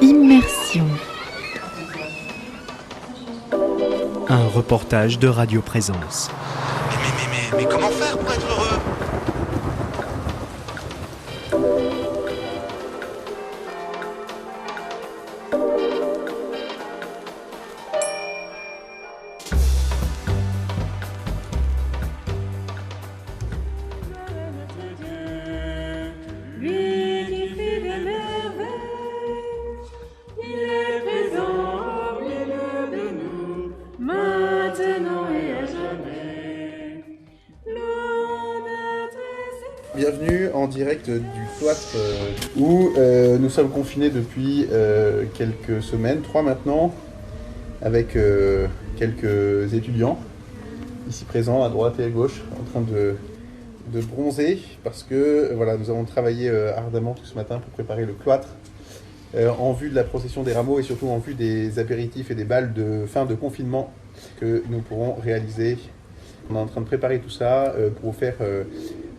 Immersion. Un reportage de Radio Présence. Mais comment faire pour être heureux ? Bienvenue en direct du cloître où nous sommes confinés depuis quelques semaines, 3 maintenant, avec quelques étudiants ici présents à droite et à gauche en train de bronzer parce que voilà, nous avons travaillé ardemment tout ce matin pour préparer le cloître en vue de la procession des rameaux et surtout en vue des apéritifs et des bals de fin de confinement que nous pourrons réaliser. On est en train de préparer tout ça pour vous faire...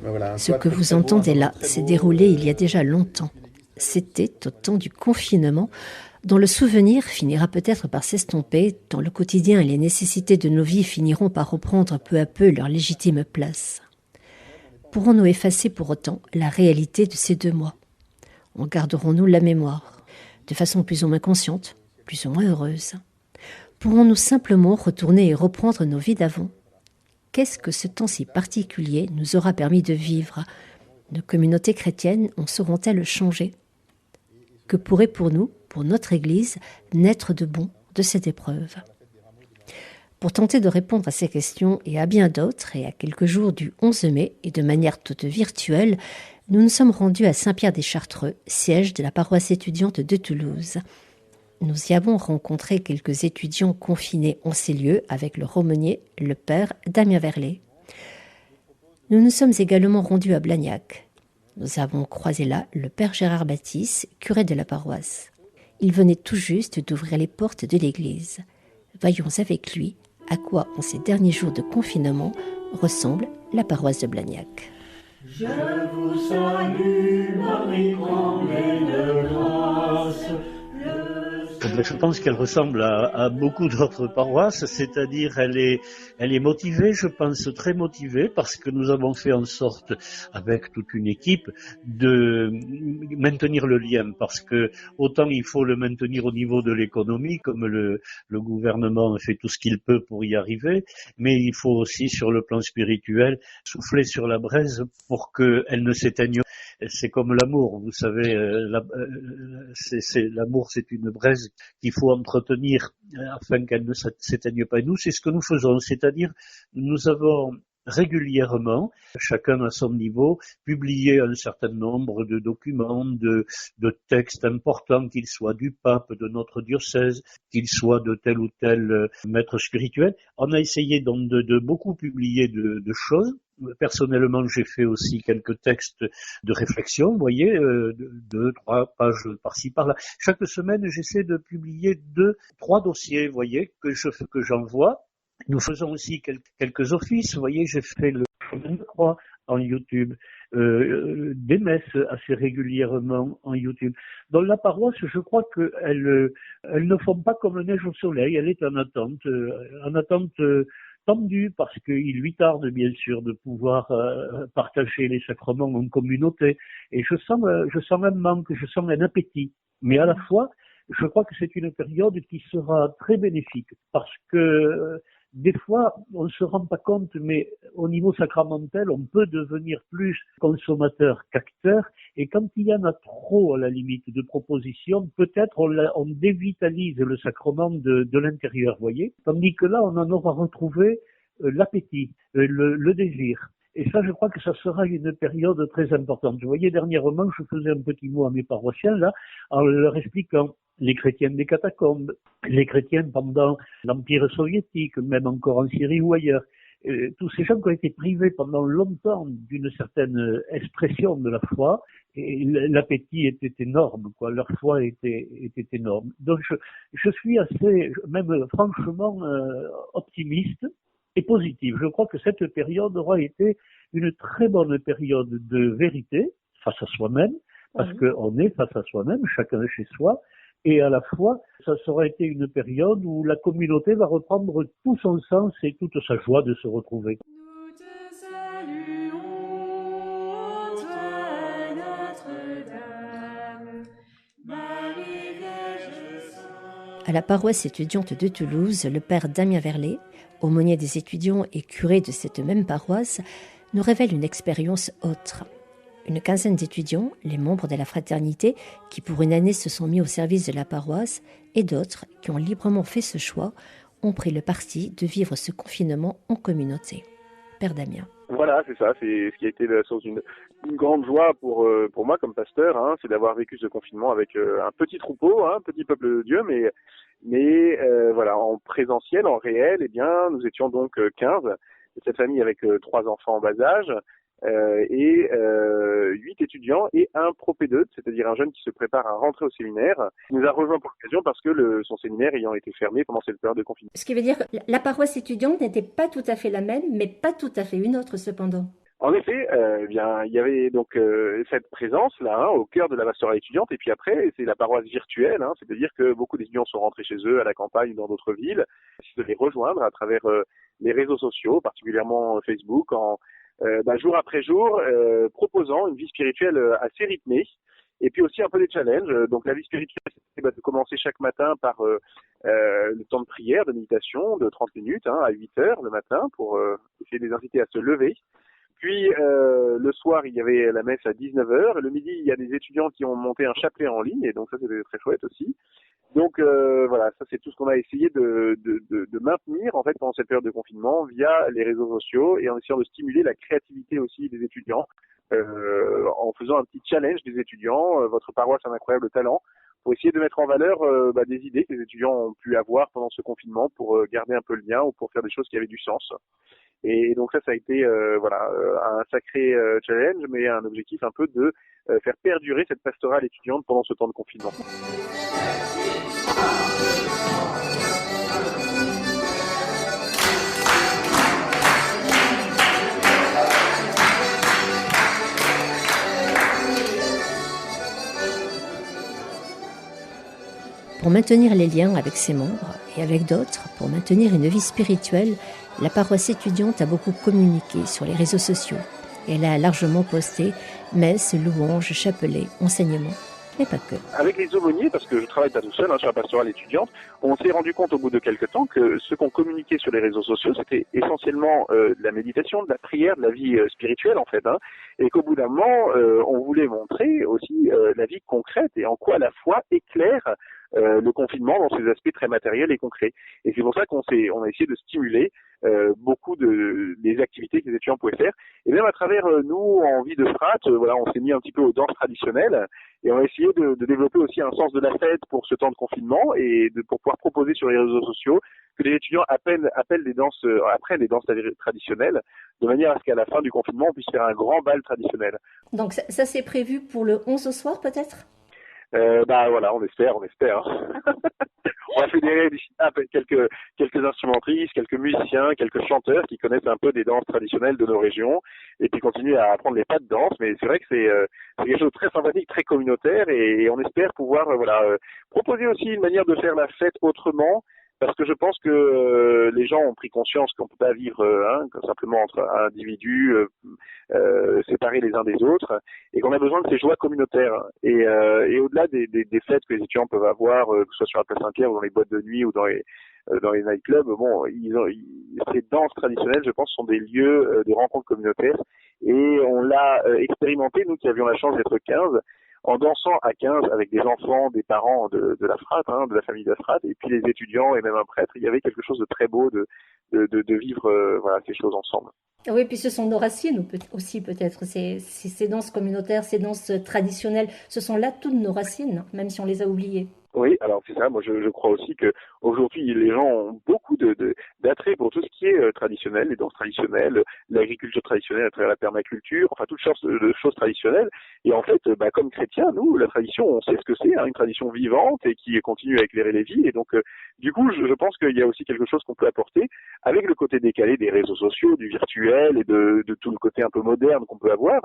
Voilà, Ce que vous entendez là s'est déroulé il y a déjà longtemps. C'était au temps du confinement, dont le souvenir finira peut-être par s'estomper, tant le quotidien et les nécessités de nos vies finiront par reprendre peu à peu leur légitime place. Pourrons-nous effacer pour autant la réalité de ces 2 mois ? En garderons-nous la mémoire, de façon plus ou moins consciente, plus ou moins heureuse ? Pourrons-nous simplement retourner et reprendre nos vies d'avant ? Qu'est-ce que ce temps si particulier nous aura permis de vivre ? Nos communautés chrétiennes en sauront-elles changer ? Que pourrait pour nous, pour notre Église, naître de bon de cette épreuve ? Pour tenter de répondre à ces questions et à bien d'autres, et à quelques jours du 11 mai, et de manière toute virtuelle, nous nous sommes rendus à Saint-Pierre-des-Chartreux, siège de la paroisse étudiante de Toulouse. Nous y avons rencontré quelques étudiants confinés en ces lieux avec le aumônier, le père Damien Verlet. Nous nous sommes également rendus à Blagnac. Nous avons croisé là le père Gérard Baptiste, curé de la paroisse. Il venait tout juste d'ouvrir les portes de l'église. Voyons avec lui à quoi, en ces derniers jours de confinement, ressemble la paroisse de Blagnac. Je vous salue, Marie, comblée de grâce. Je pense qu'elle ressemble à beaucoup d'autres paroisses, c'est-à-dire elle est motivée, je pense très motivée, parce que nous avons fait en sorte, avec toute une équipe, de maintenir le lien, parce que autant il faut le maintenir au niveau de l'économie, comme le gouvernement fait tout ce qu'il peut pour y arriver, mais il faut aussi sur le plan spirituel souffler sur la braise pour qu'elle ne s'éteigne pas. C'est comme l'amour, vous savez, l'amour c'est une braise qu'il faut entretenir afin qu'elle ne s'éteigne pas. Et nous, c'est ce que nous faisons, c'est-à-dire nous avons régulièrement, chacun à son niveau, publié un certain nombre de documents, de textes importants, qu'ils soient du pape, de notre diocèse, qu'ils soient de tel ou tel maître spirituel. On a essayé donc de beaucoup publier de choses. Personnellement, j'ai fait aussi quelques textes de réflexion, vous voyez, 2-3 pages par-ci, par-là. Chaque semaine, j'essaie de publier 2-3 dossiers, vous voyez, que j'envoie. Nous faisons aussi quelques offices, vous voyez, j'ai fait le chemin de croix en YouTube, des messes assez régulièrement en YouTube. Dans la paroisse, je crois qu'elles ne font pas comme neige au soleil, elle est en attente tendue, parce qu'il lui tarde bien sûr de pouvoir partager les sacrements en communauté. Et je sens un manque, je sens un appétit. Mais à la fois, je crois que c'est une période qui sera très bénéfique, parce que des fois, on ne se rend pas compte, mais au niveau sacramentel, on peut devenir plus consommateur qu'acteur. Et quand il y en a trop, à la limite, de propositions, peut-être on dévitalise le sacrement de l'intérieur, voyez. Tandis que là, on en aura retrouvé l'appétit, le désir. Et ça, je crois que ça sera une période très importante. Vous voyez, dernièrement, je faisais un petit mot à mes paroissiens, là, en leur expliquant les chrétiens des catacombes, les chrétiens pendant l'Empire soviétique, même encore en Syrie ou ailleurs. Tous ces gens qui ont été privés pendant longtemps d'une certaine expression de la foi, et l'appétit était énorme, quoi. Leur foi était énorme. Donc je suis assez, même franchement, optimiste et positif. Je crois que cette période aura été une très bonne période de vérité face à soi-même, parce qu'on est face à soi-même, chacun chez soi, et à la fois, ça sera été une période où la communauté va reprendre tout son sens et toute sa joie de se retrouver. Nous te saluons, toi Notre-Dame, Marie Vierge Sainte. À la paroisse étudiante de Toulouse, le père Damien Verlet, aumônier des étudiants et curé de cette même paroisse, nous révèle une expérience autre. Une quinzaine d'étudiants, les membres de la fraternité, qui pour une année se sont mis au service de la paroisse, et d'autres qui ont librement fait ce choix, ont pris le parti de vivre ce confinement en communauté. Père Damien. Voilà, c'est ça, c'est ce qui a été la source d'une grande joie pour moi comme pasteur, hein, c'est d'avoir vécu ce confinement avec un petit troupeau, un petit peuple de Dieu, mais voilà, en présentiel, en réel, eh bien, nous étions donc 15, cette famille avec 3 enfants en bas âge, et 8 étudiants et un propédeute, c'est-à-dire un jeune qui se prépare à rentrer au séminaire. Il nous a rejoint pour l'occasion parce que son séminaire ayant été fermé pendant cette période de confinement. Ce qui veut dire que la paroisse étudiante n'était pas tout à fait la même, mais pas tout à fait une autre cependant. En effet, bien, il y avait donc cette présence-là au cœur de la pastorale étudiante, et puis après, c'est la paroisse virtuelle, c'est-à-dire que beaucoup d'étudiants sont rentrés chez eux à la campagne ou dans d'autres villes, de les rejoindre à travers les réseaux sociaux, particulièrement Facebook, jour après jour, proposant une vie spirituelle assez rythmée, et puis aussi un peu des challenges. Donc la vie spirituelle, c'est de commencer chaque matin par le temps de prière, de méditation, de 30 minutes à 8 heures le matin, pour essayer de les inciter à se lever. Puis le soir, il y avait la messe à 19h. Le midi, il y a des étudiants qui ont monté un chapelet en ligne, et donc ça, c'était très chouette aussi. Donc voilà, ça c'est tout ce qu'on a essayé de maintenir en fait pendant cette période de confinement via les réseaux sociaux, et en essayant de stimuler la créativité aussi des étudiants, en faisant un petit challenge des étudiants. Votre paroisse a un incroyable talent, pour essayer de mettre en valeur des idées que les étudiants ont pu avoir pendant ce confinement pour garder un peu le lien ou pour faire des choses qui avaient du sens. Et donc ça a été un sacré challenge, mais un objectif un peu de faire perdurer cette pastorale étudiante pendant ce temps de confinement. Pour maintenir les liens avec ses membres et avec d'autres, pour maintenir une vie spirituelle, la paroisse étudiante a beaucoup communiqué sur les réseaux sociaux. Elle a largement posté messes, louanges, chapelets, enseignements, mais pas que. Avec les aumôniers, parce que je travaille pas tout seul sur la pastorale étudiante, on s'est rendu compte au bout de quelques temps que ce qu'on communiquait sur les réseaux sociaux, c'était essentiellement de la méditation, de la prière, de la vie spirituelle en fait, et qu'au bout d'un moment, on voulait montrer aussi la vie concrète et en quoi la foi éclaire le confinement dans ses aspects très matériels et concrets. Et c'est pour ça qu'on a essayé de stimuler beaucoup des activités que les étudiants pouvaient faire. Et même à travers nous, en vie de frat, on s'est mis un petit peu aux danses traditionnelles, et on a essayé de développer aussi un sens de la fête pour ce temps de confinement, et pour pouvoir proposer sur les réseaux sociaux que les étudiants apprennent des danses traditionnelles, de manière à ce qu'à la fin du confinement, on puisse faire un grand bal traditionnel. Donc ça c'est prévu pour le 11 au soir peut-être ? On espère. On va fédérer d'ici là quelques instrumentistes, quelques musiciens, quelques chanteurs qui connaissent un peu des danses traditionnelles de nos régions, et puis continuer à apprendre les pas de danse. Mais c'est vrai que c'est quelque chose de très sympathique, très communautaire, et on espère pouvoir proposer aussi une manière de faire la fête autrement, parce que je pense que les gens ont pris conscience qu'on ne peut pas vivre simplement entre individus séparés les uns des autres, et qu'on a besoin de ces joies communautaires. Et au-delà des fêtes que les étudiants peuvent avoir, que ce soit sur la place Saint-Pierre ou dans les boîtes de nuit ou dans les nightclubs, ces danses traditionnelles, je pense, sont des lieux de rencontres communautaires. Et on l'a expérimenté, nous qui avions la chance d'être 15, en dansant à 15 avec des enfants, des parents de la frate, de la famille de la frate, et puis les étudiants et même un prêtre. Il y avait quelque chose de très beau de vivre ces choses ensemble. Oui, puis ce sont nos racines aussi peut-être, ces danses communautaires, ces danses traditionnelles, ce sont là toutes nos racines, même si on les a oubliées. Oui, alors c'est ça. Moi, je crois aussi que aujourd'hui, les gens ont beaucoup d'attrait pour tout ce qui est traditionnel, les danses traditionnelles, l'agriculture traditionnelle à travers la permaculture, enfin toutes sortes de choses traditionnelles. Et en fait, comme chrétiens, nous, la tradition, on sait ce que c'est, une tradition vivante et qui continue à éclairer les vies. Et donc, du coup, je pense qu'il y a aussi quelque chose qu'on peut apporter avec le côté décalé des réseaux sociaux, du virtuel et de tout le côté un peu moderne qu'on peut avoir.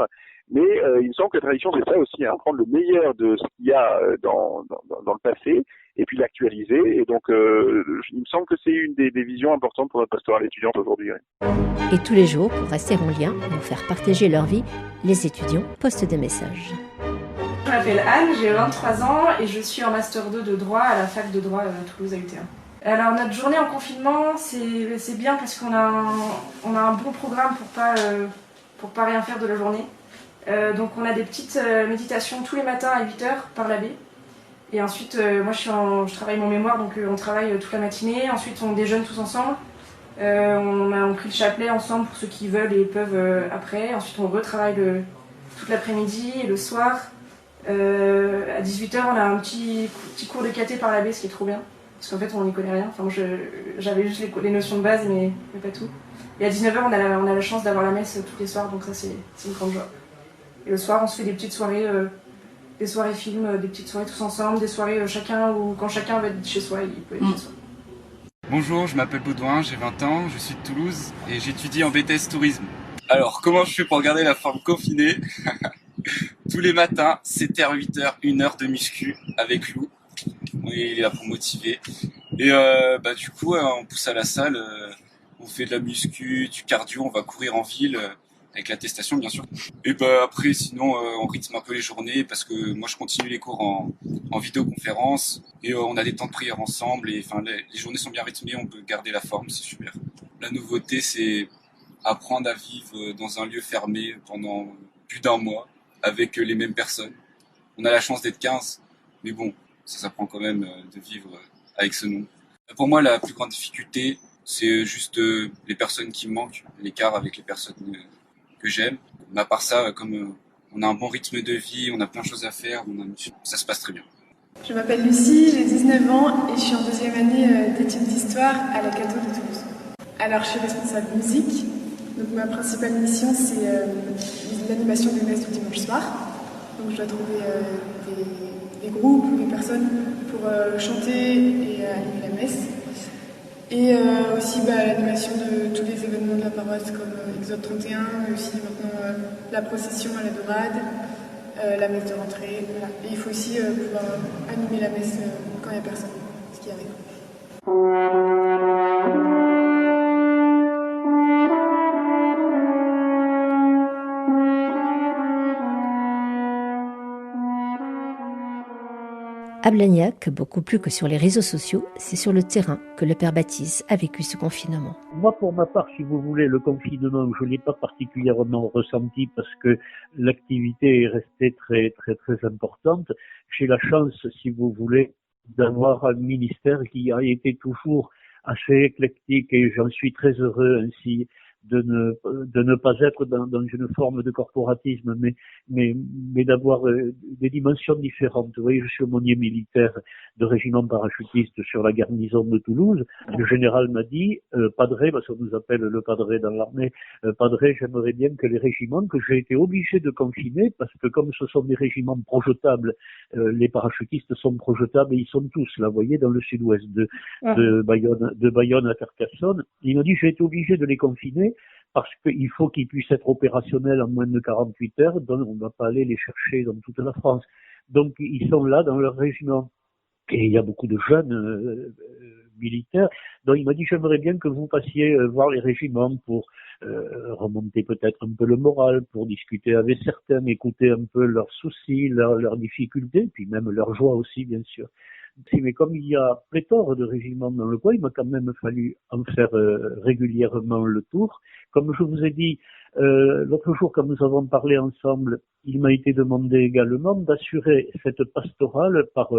Mais il me semble que la tradition, c'est ça aussi, prendre le meilleur de ce qu'il y a dans le passé, passé, et puis l'actualiser. Et donc, il me semble que c'est une des visions importantes pour notre pastorale étudiante aujourd'hui. Ouais. Et tous les jours, pour rester en lien, pour faire partager leur vie, les étudiants postent des messages. Je m'appelle Anne, j'ai 23 ans et je suis en Master 2 de droit à la fac de droit Toulouse à UT1. Alors notre journée en confinement, c'est bien parce qu'on a un bon programme pour pas rien faire de la journée. Donc on a des petites méditations tous les matins à 8h par l'abbé. Et ensuite, moi je travaille mon mémoire, donc on travaille toute la matinée. Ensuite on déjeune tous ensemble. On prie le chapelet ensemble pour ceux qui veulent et peuvent après. Ensuite on retravaille toute l'après-midi et le soir. À 18h on a un petit cours de caté par l'abbé, ce qui est trop bien. Parce qu'en fait on n'y connaît rien. Enfin, j'avais juste les notions de base mais pas tout. Et à 19h on a la chance d'avoir la messe tous les soirs, donc ça c'est une grande joie. Et le soir on se fait des petites soirées, des soirées films, des petites soirées tous ensemble, des soirées chacun, ou quand chacun va être chez soi, il peut être chez soi. Bonjour, je m'appelle Baudouin, j'ai 20 ans, je suis de Toulouse et j'étudie en BTS Tourisme. Alors, comment je fais pour garder la forme confinée? Tous les matins, 7h, 8h, 1h de muscu avec Lou. Oui, il est là pour motiver. Et du coup, on pousse à la salle, on fait de la muscu, du cardio, on va courir en ville, avec l'attestation bien sûr. Et après, sinon, on rythme un peu les journées parce que moi, je continue les cours en vidéoconférence et on a des temps de prière ensemble. Et enfin, les journées sont bien rythmées, on peut garder la forme, c'est super. La nouveauté, c'est apprendre à vivre dans un lieu fermé pendant plus d'un mois avec les mêmes personnes. On a la chance d'être 15, mais bon, ça s'apprend quand même de vivre avec ce nombre. Pour moi, la plus grande difficulté, c'est juste les personnes qui me manquent, l'écart avec les personnes que j'aime. Mais à part ça, comme on a un bon rythme de vie, on a plein de choses à faire, ça se passe très bien. Je m'appelle Lucie, j'ai 19 ans et je suis en deuxième année d'études d'histoire à la Cato de Toulouse. Alors je suis responsable musique, donc ma principale mission c'est l'animation des messes du dimanche soir. Donc je dois trouver des groupes ou des personnes pour chanter et animer la messe. Et aussi l'animation de tous les événements de la paroisse comme Exode 31, mais aussi maintenant la procession à la dorade, la messe de rentrée. Voilà. Et il faut aussi pouvoir animer la messe quand il n'y a personne, ce qui arrive. À Blagnac, beaucoup plus que sur les réseaux sociaux, c'est sur le terrain que le père Baptiste a vécu ce confinement. Moi, pour ma part, si vous voulez, le confinement, je ne l'ai pas particulièrement ressenti parce que l'activité est restée très, très, très importante. J'ai la chance, si vous voulez, d'avoir un ministère qui a été toujours assez éclectique et j'en suis très heureux ainsi de ne pas être dans une forme de corporatisme, mais d'avoir des dimensions différentes. Vous voyez, je suis aumônier militaire de régiment parachutiste sur la garnison de Toulouse. Le général m'a dit, padré, parce qu'on nous appelle le padré dans l'armée, padré, j'aimerais bien que les régiments que j'ai été obligé de confiner, parce que comme ce sont des régiments projetables, les parachutistes sont projetables et ils sont tous là, vous voyez, dans le sud-ouest de Bayonne à Carcassonne. Il m'a dit, j'ai été obligé de les confiner parce qu'il faut qu'ils puissent être opérationnels en moins de 48 heures, donc on ne va pas aller les chercher dans toute la France. Donc ils sont là dans leur régiment. Et il y a beaucoup de jeunes militaires. Donc il m'a dit, j'aimerais bien que vous passiez voir les régiments pour remonter peut-être un peu le moral, pour discuter avec certains, écouter un peu leurs soucis, leurs difficultés, puis même leurs joies aussi, bien sûr. Mais comme il y a pléthore de régiments dans le coin, il m'a quand même fallu en faire régulièrement le tour. Comme je vous ai dit, l'autre jour, quand nous avons parlé ensemble, il m'a été demandé également d'assurer cette pastorale par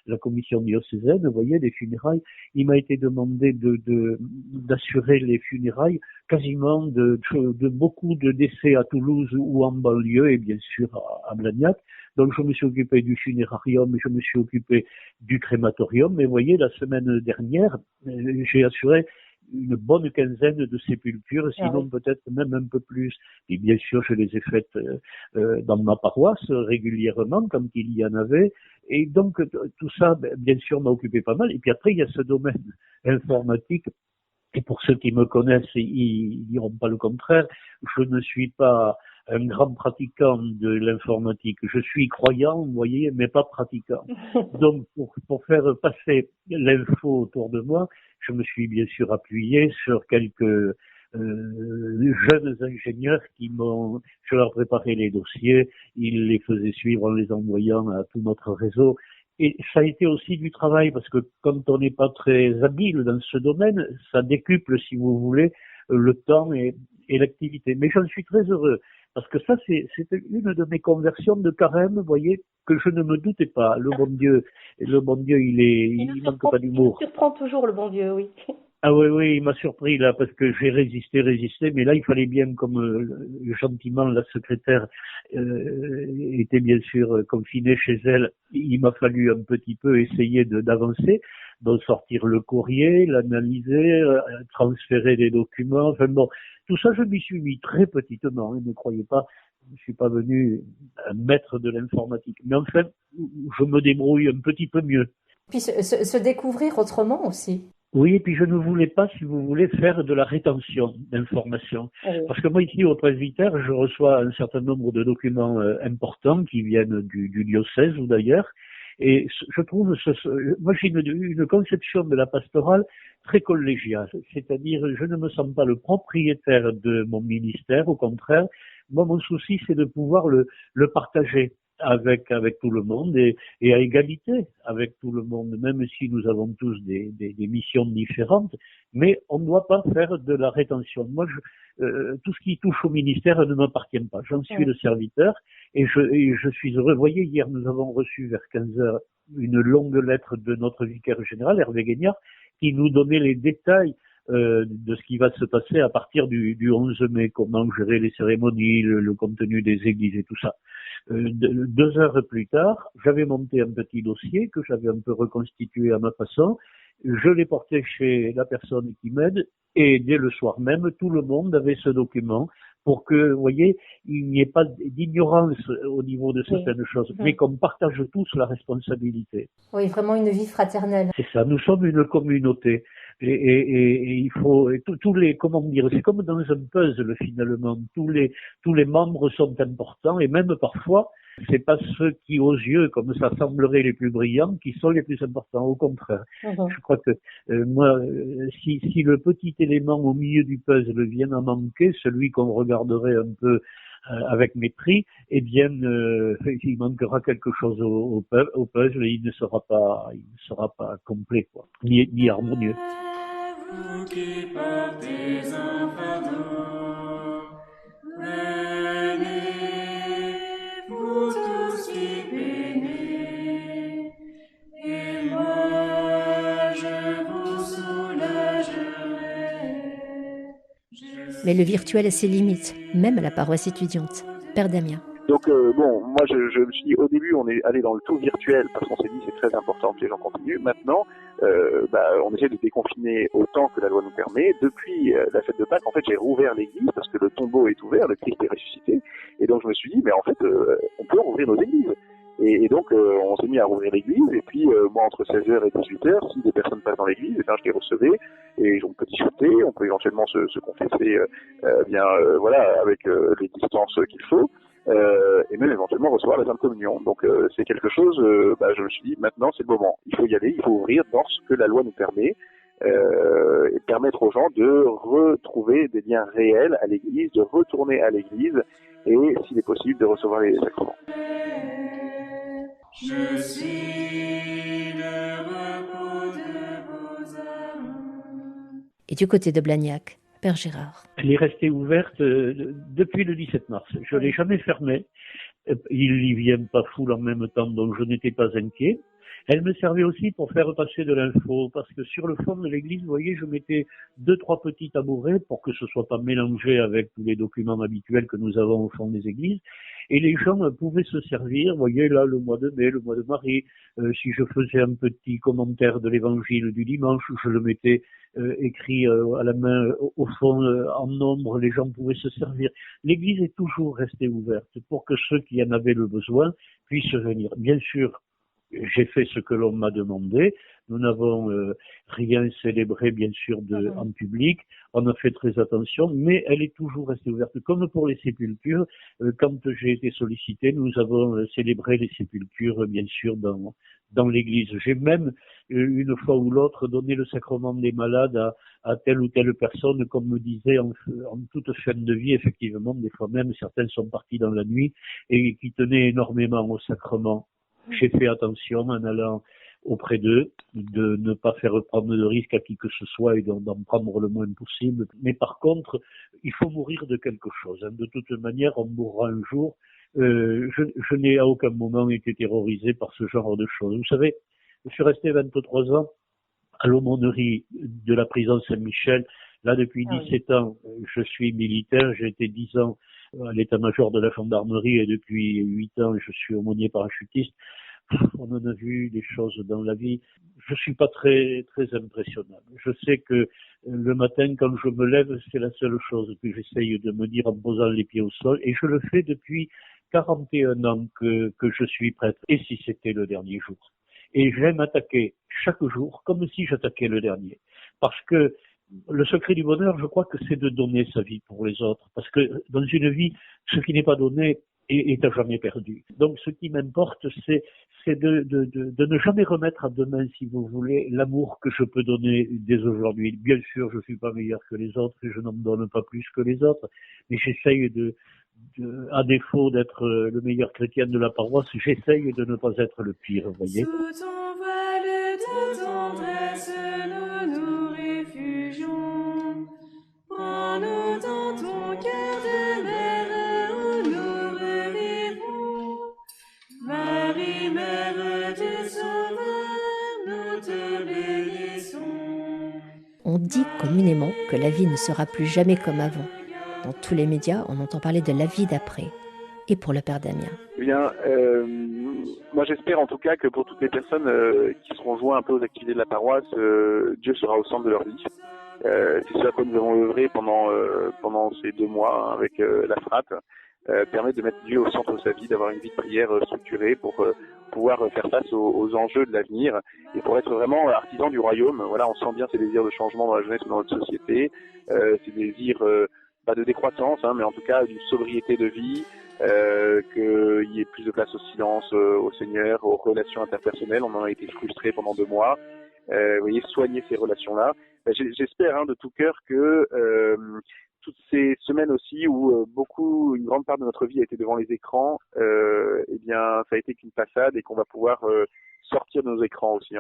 la commission diocésaine, vous voyez, des funérailles. Il m'a été demandé d'assurer les funérailles quasiment de beaucoup de décès à Toulouse ou en banlieue et bien sûr à Blagnac. Donc je me suis occupé du funérarium, je me suis occupé du crématorium. Mais vous voyez, la semaine dernière, j'ai assuré une bonne quinzaine de sépultures, sinon peut-être même un peu plus. Et bien sûr, je les ai faites dans ma paroisse régulièrement, quand il y en avait. Et donc, tout ça, bien sûr, m'a occupé pas mal. Et puis après, il y a ce domaine informatique. Et pour ceux qui me connaissent, ils diront pas le contraire. Je ne suis pas un grand pratiquant de l'informatique. Je suis croyant, vous voyez, mais pas pratiquant. Donc, pour faire passer l'info autour de moi, je me suis bien sûr appuyé sur quelques jeunes ingénieurs je leur préparais les dossiers, ils les faisaient suivre en les envoyant à tout notre réseau. Et ça a été aussi du travail, parce que quand on n'est pas très habile dans ce domaine, ça décuple, si vous voulez, le temps et l'activité. Mais j'en suis très heureux, parce que ça, c'était une de mes conversions de carême, vous voyez, que je ne me doutais pas. Le bon Dieu, il manque pas d'humour. Il surprend toujours, le bon Dieu, oui. Ah oui, il m'a surpris là, parce que j'ai résisté, mais là il fallait bien, comme gentiment la secrétaire était bien sûr confinée chez elle, il m'a fallu un petit peu essayer d'avancer, donc sortir le courrier, l'analyser, transférer des documents, enfin bon, tout ça je m'y suis mis très petitement, ne croyez pas, je ne suis pas venu un maître de l'informatique, mais enfin je me débrouille un petit peu mieux. Puis se découvrir autrement aussi. Oui, et puis je ne voulais pas, si vous voulez, faire de la rétention d'informations. Parce que moi, ici, au presbytère, je reçois un certain nombre de documents importants qui viennent du diocèse ou d'ailleurs. Et je trouve, moi j'ai une conception de la pastorale très collégiale. C'est-à-dire, je ne me sens pas le propriétaire de mon ministère, au contraire. Moi, mon souci, c'est de pouvoir le partager avec tout le monde et à égalité avec tout le monde, même si nous avons tous des missions différentes, mais on ne doit pas faire de la rétention. Moi, tout ce qui touche au ministère ne m'appartient pas. J'en suis le serviteur et je suis heureux. Vous voyez, hier, nous avons reçu vers 15h une longue lettre de notre vicaire général, Hervé Guignard, qui nous donnait les détails de ce qui va se passer à partir du 11 mai, comment gérer les cérémonies, le contenu des églises et tout ça. 2 heures plus tard, j'avais monté un petit dossier que j'avais un peu reconstitué à ma façon. Je l'ai porté chez la personne qui m'aide et dès le soir même, tout le monde avait ce document pour que, vous voyez, il n'y ait pas d'ignorance au niveau de certaines choses, mais qu'on partage tous la responsabilité. Oui, vraiment une vie fraternelle. C'est ça, nous sommes une communauté. Et il faut, tous les, comment dire, c'est comme dans un puzzle finalement, tous les membres sont importants et même parfois, c'est pas ceux qui aux yeux, comme ça semblerait les plus brillants, qui sont les plus importants, au contraire. Je crois que, si le petit élément au milieu du puzzle vient à manquer, celui qu'on regarderait un peu avec mépris, eh bien, il manquera quelque chose au puzzle et il ne sera pas complet, quoi, ni harmonieux. Vous qui portez un fardeau, venez, vous tous qui peinez, et moi je vous soulagerai. Mais le virtuel a ses limites, même à la paroisse étudiante. Père Damien. Donc moi je me suis dit, au début on est allé dans le tout virtuel parce qu'on s'est dit c'est très important que les gens continuent. Maintenant on essaie de déconfiner autant que la loi nous permet. Depuis la fête de Pâques, en fait j'ai rouvert l'église parce que le tombeau est ouvert, le Christ est ressuscité, et donc je me suis dit mais en fait on peut rouvrir nos églises. Et donc on s'est mis à rouvrir l'église, et puis moi entre 16h et 18h, si des personnes passent dans l'église, eh bien, je les recevais, et on peut discuter, on peut éventuellement se confesser voilà, avec les distances qu'il faut. Et même éventuellement recevoir la Sainte Communion. Donc c'est quelque chose, je me suis dit, maintenant c'est le moment. Il faut y aller, il faut ouvrir dans ce que la loi nous permet, et permettre aux gens de retrouver des liens réels à l'Église, de retourner à l'Église, et s'il est possible de recevoir les sacrements. Je suis le repos de vos âmes. Et du côté de Blagnac, Père Gérard. Elle est restée ouverte depuis le 17 mars. Je ne l'ai jamais fermée. Il n'y vient pas foule en même temps, donc je n'étais pas inquiet. Elle me servait aussi pour faire passer de l'info, parce que sur le fond de l'église, vous voyez, je mettais 2-3 petits tabourets pour que ce soit pas mélangé avec tous les documents habituels que nous avons au fond des églises. Et les gens pouvaient se servir, vous voyez, là, le mois de mai, le mois de Marie, si je faisais un petit commentaire de l'évangile du dimanche, je le mettais écrit à la main, au fond, en nombre, les gens pouvaient se servir. L'église est toujours restée ouverte pour que ceux qui en avaient le besoin puissent venir. Bien sûr, j'ai fait ce que l'on m'a demandé. Nous n'avons rien célébré, bien sûr, en public. On a fait très attention, mais elle est toujours restée ouverte. Comme pour les sépultures, quand j'ai été sollicité, nous avons célébré les sépultures, bien sûr, dans l'église. J'ai même, une fois ou l'autre, donné le sacrement des malades à telle ou telle personne, comme me disait en toute fin de vie, effectivement, des fois même, certaines sont parties dans la nuit et qui tenaient énormément au sacrement. J'ai fait attention en allant auprès d'eux, de ne pas faire prendre de risque à qui que ce soit et d'en prendre le moins possible. Mais par contre, il faut mourir de quelque chose. De toute manière, on mourra un jour. Je n'ai à aucun moment été terrorisé par ce genre de choses. Vous savez, je suis resté 23 ans à l'aumônerie de la prison Saint-Michel. Là, depuis 17 ans, je suis militaire. J'ai été 10 ans à l'état-major de la gendarmerie et depuis 8 ans, je suis aumônier parachutiste. On en a vu des choses dans la vie. Je suis pas très impressionnable. Je sais que le matin, quand je me lève, c'est la seule chose que j'essaye de me dire en posant les pieds au sol. Et je le fais depuis 41 ans que je suis prêtre. Et si c'était le dernier jour? Et j'aime attaquer chaque jour comme si j'attaquais le dernier. Parce que le secret du bonheur, je crois que c'est de donner sa vie pour les autres. Parce que dans une vie, ce qui n'est pas donné est à jamais perdu. Donc ce qui m'importe, c'est de ne jamais remettre à demain, si vous voulez, l'amour que je peux donner dès aujourd'hui. Bien sûr, je suis pas meilleur que les autres et je n'en donne pas plus que les autres, mais j'essaye à défaut d'être le meilleur chrétien de la paroisse, j'essaye de ne pas être le pire, vous voyez. Sous ton voile de tendresse, nous nous réfugions. Prends-nous dans ton cœur de mère où nous revivrons. Marie, mère du Sauveur, nous te bénissons. On dit communément que la vie ne sera plus jamais comme avant. Dans tous les médias, on entend parler de la vie d'après. Et pour le père Damien? Eh bien, moi j'espère en tout cas que pour toutes les personnes qui seront joints un peu aux activités de la paroisse, Dieu sera au centre de leur vie. C'est ce à quoi nous avons œuvré pendant ces 2 mois avec la frappe, permettre de mettre Dieu au centre de sa vie, d'avoir une vie de prière structurée pour pouvoir faire face aux enjeux de l'avenir et pour être vraiment artisan du royaume. Voilà, on sent bien ces désirs de changement dans la jeunesse ou dans notre société, ces désirs pas de décroissance, mais en tout cas d'une sobriété de vie, qu'il y ait plus de place au silence, au Seigneur, aux relations interpersonnelles. On en a été frustrés pendant 2 mois. Vous voyez, soigner ces relations-là. J'espère de tout cœur que toutes ces semaines aussi où une grande part de notre vie a été devant les écrans, eh bien, ça a été qu'une passade et qu'on va pouvoir sortir de nos écrans aussi,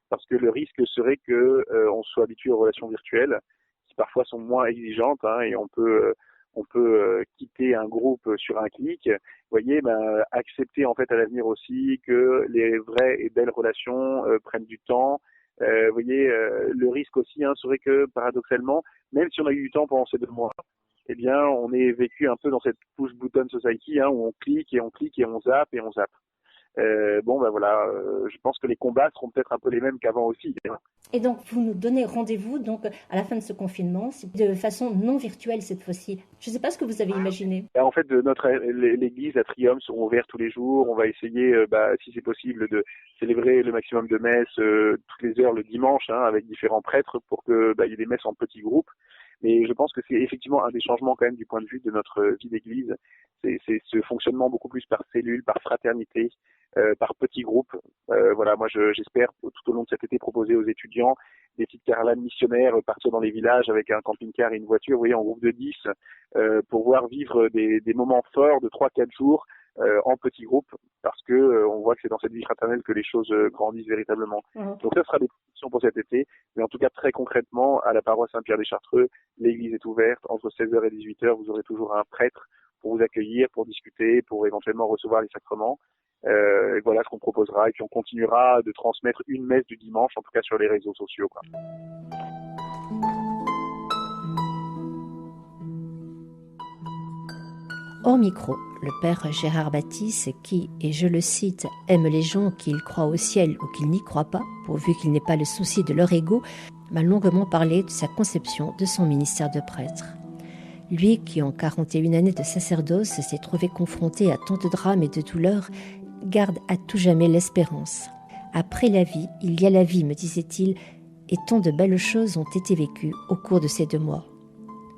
parce que le risque serait que on soit habitué aux relations virtuelles, qui parfois sont moins exigeantes, et on peut quitter un groupe sur un clic. Vous voyez, accepter en fait à l'avenir aussi que les vraies et belles relations prennent du temps. Vous voyez, le risque aussi serait que paradoxalement, même si on a eu du temps pendant ces 2 mois, eh bien, on est vécu un peu dans cette push button society où on clique et on zappe et on zappe. Voilà, je pense que les combats seront peut-être un peu les mêmes qu'avant aussi. Et donc, vous nous donnez rendez-vous donc à la fin de ce confinement, de façon non virtuelle cette fois-ci. Je ne sais pas ce que vous avez imaginé. En fait, l'église, la Trium seront ouvertes tous les jours. On va essayer, si c'est possible, de célébrer le maximum de messes toutes les heures le dimanche, avec différents prêtres pour que y ait des messes en petits groupes. Mais je pense que c'est effectivement un des changements quand même du point de vue de notre vie d'église. C'est ce fonctionnement beaucoup plus par cellule, par fraternité, par petits groupes. Voilà, moi j'espère tout au long de cet été proposer aux étudiants des petites caravanes missionnaires, partir dans les villages avec un camping-car et une voiture, vous voyez, en groupe de 10, pour voir vivre des moments forts de 3-4 jours en petits groupes, parce que on voit que c'est dans cette vie fraternelle que les choses grandissent véritablement. Donc ça sera des questions pour cet été, mais en tout cas très concrètement, à la paroisse Saint-Pierre-des-Chartreux, l'église est ouverte, entre 16h et 18h, vous aurez toujours un prêtre pour vous accueillir, pour discuter, pour éventuellement recevoir les sacrements. Et voilà ce qu'on proposera, et puis on continuera de transmettre une messe du dimanche, en tout cas sur les réseaux sociaux, quoi. Hors micro, le père Gérard Baptiste, qui, et je le cite, aime les gens qu'ils croient au ciel ou qu'ils n'y croient pas, pourvu qu'il n'ait pas le souci de leur ego, m'a longuement parlé de sa conception de son ministère de prêtre. Lui qui, en 41 années de sacerdoce, s'est trouvé confronté à tant de drames et de douleurs, garde à tout jamais l'espérance. Après la vie, il y a la vie, me disait-il, et tant de belles choses ont été vécues au cours de ces 2 mois,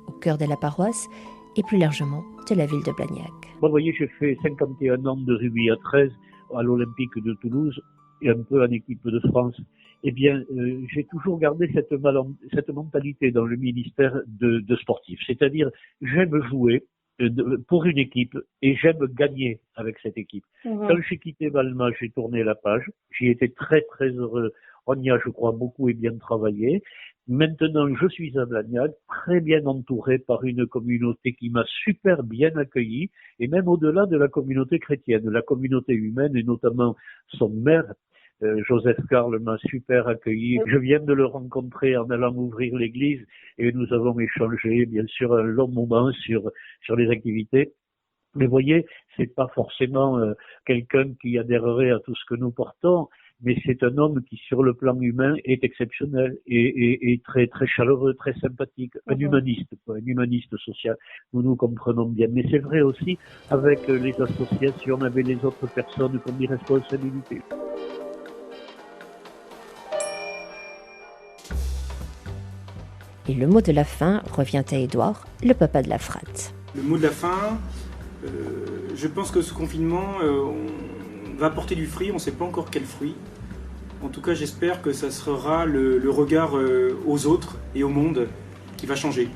au cœur de la paroisse et plus largement de la ville de Blagnac. Moi, vous voyez, j'ai fait 51 ans de rugby à 13 à l'Olympique de Toulouse et un peu en équipe de France. Eh bien, j'ai toujours gardé cette mentalité dans le ministère de sportif. C'est-à-dire, j'aime jouer pour une équipe et j'aime gagner avec cette équipe. Quand j'ai quitté Valma, j'ai tourné la page. J'y étais très très heureux. On y a, je crois, beaucoup et bien travaillé. Maintenant, je suis à Blagnac, très bien entouré par une communauté qui m'a super bien accueilli, et même au-delà de la communauté chrétienne, la communauté humaine, et notamment son maire, Joseph Karl, m'a super accueilli. Je viens de le rencontrer en allant ouvrir l'église, et nous avons échangé, bien sûr, un long moment sur les activités. Mais voyez, c'est pas forcément quelqu'un qui adhérerait à tout ce que nous portons, mais c'est un homme qui, sur le plan humain, est exceptionnel et très très chaleureux, très sympathique, un humaniste social. Nous nous comprenons bien. Mais c'est vrai aussi avec les associations, avec les autres personnes qui ont des responsabilités. Et le mot de la fin revient à Édouard, le papa de la frate. Le mot de la fin, je pense que ce confinement va porter du fruit, on ne sait pas encore quel fruit. En tout cas, j'espère que ça sera le regard aux autres et au monde qui va changer.